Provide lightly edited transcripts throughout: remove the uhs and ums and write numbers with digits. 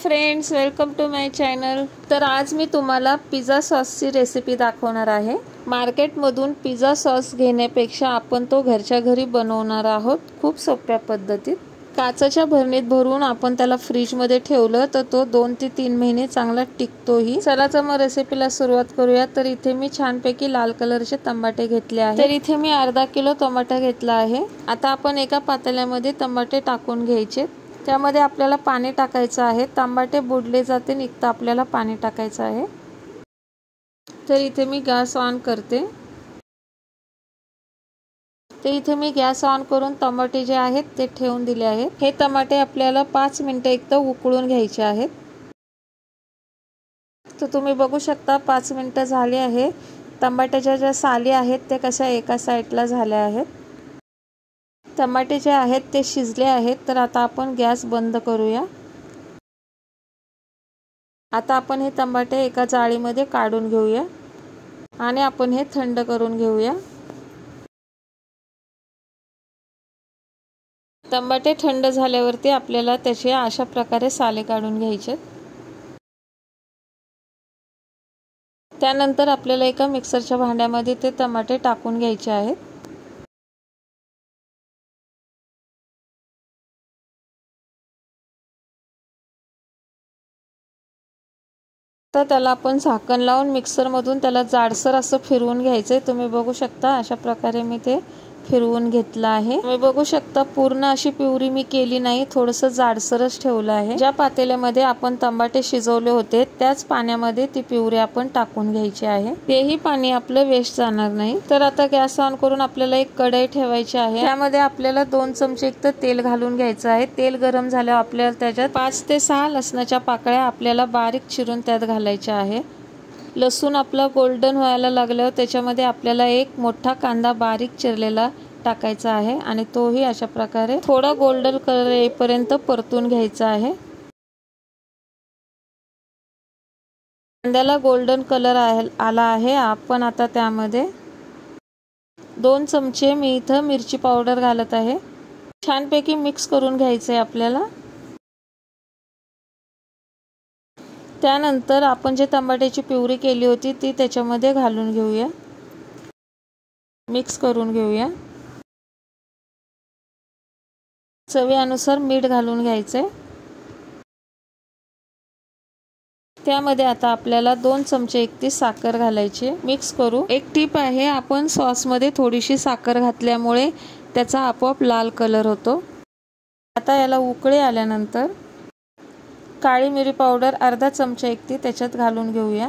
Friends, welcome to my channel. तर आज मी तुम्हाला पिझ्झा सॉसची रेसिपी दाखवणार आहे। मार्केटमधून पिझ्झा सॉस घेण्यापेक्षा आपण तो घरच्या घरी बनवणार आहोत खूप सोप्या पद्धतीत। काचेच्या भरणीत भरून आपण त्याला फ्रीज मध्ये ठेवलं तर तो 2 ते 3 महिने चांगला टिकतोही। चला तर मग रेसिपीला सुरुवात करूया। तर इथे मी छानपैकी लाल कलरचे टमाटे घेतले आहेत। तर इथे मी अर्धा किलो टमाटा घेतला आहे। आता आपण एका पातेल्यामध्ये टमाटे टाकून घ्यायचे। त्यामध्ये आपल्याला पाणी टाकायचं आहे। टमाटे बुडले जाते निघता आपल्याला पाणी टाकायचं आहे। तर इथे मी गॅस ऑन करते। तर इथे मी गॅस ऑन करून टमाटे जे आहेत ते ठेवून दिले आहेत। हे टमाटे आपल्याला 5 मिनिटे एकदा उकळून घ्यायचे आहेत। तर तुम्ही बघू शकता 5 मिनिटे झाली आहे। टमाट्याच्या ज्या साली आहेत ते कशा एका साइडला झाल्या आहेत। टमाटे जे आहेत ते शिजले आहेत। तर आता आपण गॅस बंद करूया। आता आपण हे टमाटे एका जाळीमध्ये काढून घेऊया आणि आपण हे थंड करून घेऊया। टमाटे थंड झाल्यावरती आपल्याला त्याचे अशा प्रकारे साले काढून घ्यायचे। त्यानंतर आपल्याला एका मिक्सरच्या भांड्यामध्ये ते टमाटे टाकून घ्यायचे आहेत। तर त्याला आपण झाकण लावून मिक्सर मधून त्याला जाडसर असं फिरवून घ्यायचंय। तुम्ही बघू शकता अशा प्रकारे मी ते फिरवून घेतलं आहे। तुम्ही बघू शकता पूर्ण अशी प्युरी मी केली नाही, थोडंसं जाडसरच ठेवलं आहे। ज्या पातेल्यामध्ये आपण टमाटे शिजवले होते त्याच पाण्यामध्ये ती प्युरी आपण टाकून घ्यायची आहे। तेही पाणी आपलं वेस्ट जाणार नाही। तर आता गॅस ऑन करून आपल्याला एक कढई ठेवायची आहे। त्यामध्ये आपल्याला 2 चमचे एक तेल घालून घ्यायचं आहे। तेल गरम झाल्यावर आपल्याला त्याच्यात 5 ते 6 लसणाच्या पाकळ्या आपल्याला बारीक चिरून त्यात घालायच्या आहे। लसूण आपला गोल्डन व्हायला लागल्यावर त्याच्यामध्ये आपल्याला एक मोठा कांदा बारीक चिरलेला टाकायचा आहे आणि तोही अशा प्रकारे थोडा गोल्डन कलर येईपर्यंत परतून घ्यायचा आहे। कांद्याला गोल्डन कलर आला आहे। आपण आता त्यामध्ये 2 चमचे मी इथं मिरची पावडर घालत आहे। छानपैकी मिक्स करून घ्यायचंय आपल्याला। त्यानंतर आपण जे टमाट्याची प्युरी केली होती ती त्याच्यामध्ये घालून घेऊया, मिक्स करून घेऊया। चवीनुसार मीठ घालून घ्यायचंय। त्यामध्ये आता आपल्याला 2 चमचे एकटी साखर घालायची, मिक्स करू। एक टिप आहे, आपण सॉस मध्ये थोडीशी साखर घातल्यामुळे त्याचा आपोआप लाल कलर होतो। आता याला उकळी आल्यानंतर काळी मिरी पावडर अर्धा चमचा एकटी त्याच्यात घालून घेऊया।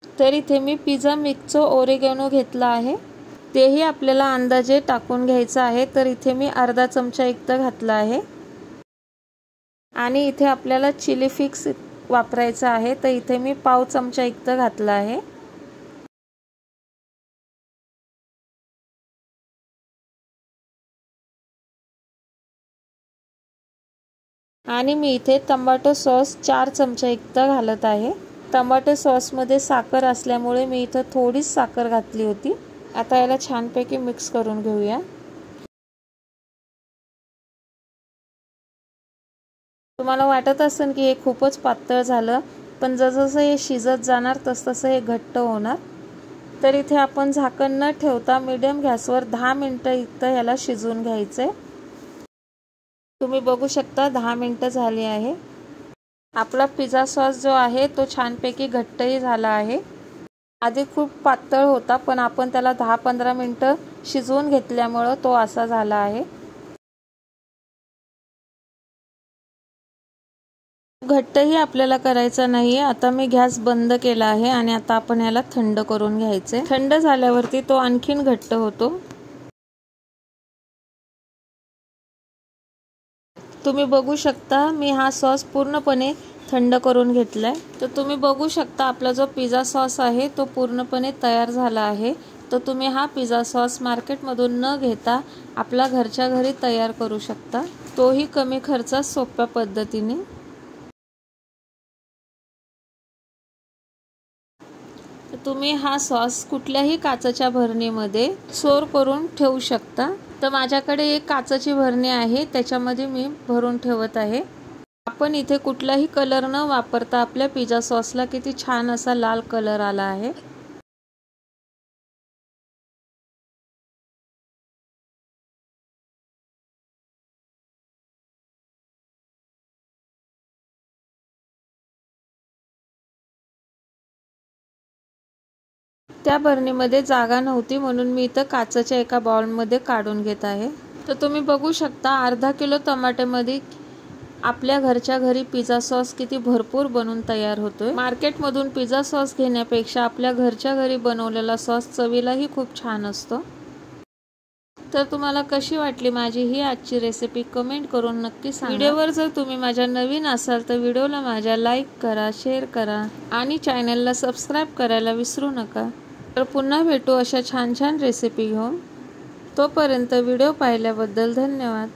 तर इथे मी पिझ्झा मिक्सचा ओरिगॅनो घेतला आहे, तेही आपल्याला अंदाजे टाकून घ्यायचं आहे। तर इथे मी अर्धा चमचा एकटा घातला आहे आणि इथे आपल्याला चिली फ्लेक्स वापरायचा आहे। तर इथे मी पाव चमचा एकटा घातला आहे। आणि मी इथे टोमॅटो सॉस 4 चमचा एकटा घालत आहे। टोमॅटो सॉस मध्ये साखर असल्यामुळे मी इथे थोडीच साखर घातली होती। आता याला छानपैकी मिक्स करून घेऊया। तुम्हाला वाटत असेल की हे खूपच पातळ झालं, पण जसं हे शिजत जाणार तसं हे घट्ट होणार। तर इथे आपण झाकण न ठेवता मीडियम गॅसवर 10 मिनिटं इथं याला शिजवून घ्यायचंय। तुम्ही बघू शकता 10 मिनिटं झाली आहे। आपला पिझ्झा सॉस जो आहे तो छानपैकी घट्टही झाला आहे। आधी खूप पातळ होता, पण आपण त्याला 10-15 मिनिटं शिजवून घेतल्यामुळे तो असा झाला आहे। घट्टही आपल्याला करायचा नाहीये। आता मी गॅस बंद केला आहे आणि आता आपण याला थंड करून घ्यायचे। थंड झाल्यावरती तो आणखीन घट्ट होतो। तुम्ही बघू शकता मी हा सॉस पूर्णपणे थंड करून घेतलाय। तर तुम्ही बघू शकता आपला जो पिझ्झा सॉस आहे तो पूर्णपणे तयार झाला आहे। तर तुम्ही हा पिझ्झा सॉस मार्केटमधून न घेता आपल्या घरच्या घरी तयार करू शकता, तोही कमी खर्चात सोप्या पद्धतीने। तुम्ही हा सॉस कुठल्याही काचेच्या भरणीमध्ये स्टोर करून ठेवू शकता। तर माझ्याकडे एक काचेची भरणी आहे, त्याच्यामध्ये मी भरून ठेवत आहे। आपण इथे कुठलाही कलर न वापरता आपल्या पिझ्झा सॉसला किती छान असा लाल कलर आला आहे। त्या भरणीमध्ये जागा नव्हती म्हणून मी इथं काचेच्या एका बाउलमध्ये काढून घेत आहे। तर तुम्ही बघू शकता अर्धा किलो टमाट्यामध्ये आपल्या घरच्या घरी पिझ्झा सॉस किती भरपूर बनून तयार होतोय। मार्केटमधून पिझ्झा सॉस घेण्यापेक्षा आपल्या घरच्या घरी बनवलेला सॉस चवीलाही खूप छान असतो। तर तुम्हाला कशी वाटली माझी ही आजची रेसिपी कमेंट करून नक्की सांगा। व्हिडिओवर जर तुम्ही माझ्या नवीन असाल तर व्हिडिओला माझ्या लाईक करा, शेअर करा आणि चॅनलला सबस्क्राईब करायला विसरू नका। तर पुन्हा भेटू अशा छान छान रेसिपी घेऊन। तोपर्यंत व्हिडिओ पाहिल्याबद्दल धन्यवाद।